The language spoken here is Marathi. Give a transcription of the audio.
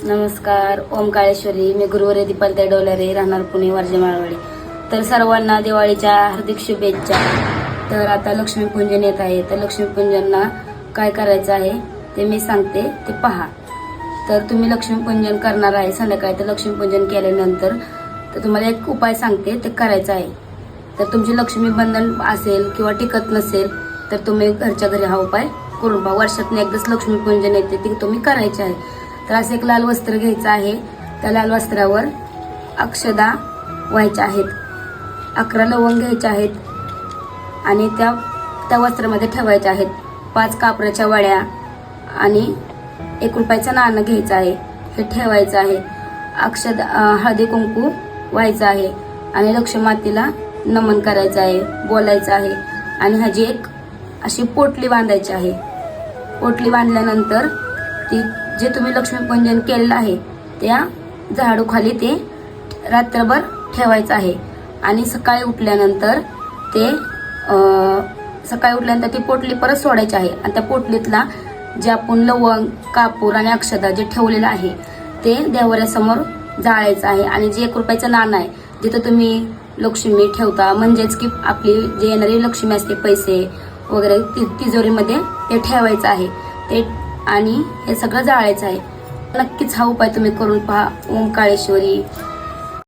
नमस्कार. ओम काळेश्वरी. मी गुरुवारी दीपालताई डोलारे, राहणार पुणे, वर्जे माळवाडी. तर सर्वांना दिवाळीच्या हार्दिक शुभेच्छा. तर आता लक्ष्मीपूजन येत आहे. तर लक्ष्मीपूजनला काय करायचं आहे ते मी सांगते, ते पहा. तर तुम्ही लक्ष्मीपूजन करणार आहे संध्याकाळी. तर लक्ष्मीपूजन केल्यानंतर तर तुम्हाला एक उपाय सांगते, ते करायचं आहे. तर तुमची लक्ष्मी बंधन असेल किंवा टिकत नसेल तर तुम्ही घरच्या घरी हा उपाय करून पहा. वर्षातून एकदाच लक्ष्मीपूजन येते, ते तुम्ही करायचे आहे. तर असं एक लाल वस्त्र घ्यायचं आहे. त्या लाल वस्त्रावर अक्षदा व्हायच्या आहेत. 11 लवंग घ्यायचे आहेत आणि त्या वस्त्रामध्ये ठेवायच्या आहेत. 5 कापराच्या वड्या आणि 1 रुपयाचं नाणं घ्यायचं आहे, हे ठेवायचं आहे. अक्षदा हळदी कुंकू व्हायचं आहे आणि लक्ष्मी मातेला नमन करायचं आहे, बोलायचं आहे. आणि ह्याची एक अशी पोटली बांधायची आहे. पोटली बांधल्यानंतर ती जे तुम्ही लक्ष्मीपूजन केलेलं आहे त्या झाडूखाली ते रात्रभर ठेवायचं आहे. आणि सकाळी उठल्यानंतर ती पोटली परत सोडायची आहे. आणि त्या पोटलीतला जे आपण लवंग, कापूर आणि अक्षदा जे ठेवलेलं आहे ते देवाऱ्यासमोर जाळायचं आहे. आणि जे 1 रुपयाचं नाणं आहे जिथं तुम्ही लक्ष्मी ठेवता, म्हणजेच की आपली जे येणारी लक्ष्मी असते, पैसे वगैरे तिजोरीमध्ये ते ठेवायचं आहे ते. आणि हे सगळं जाळायचं आहे. नक्कीच हा उपाय तुम्ही करून पहा. ओम काळेश्वरी.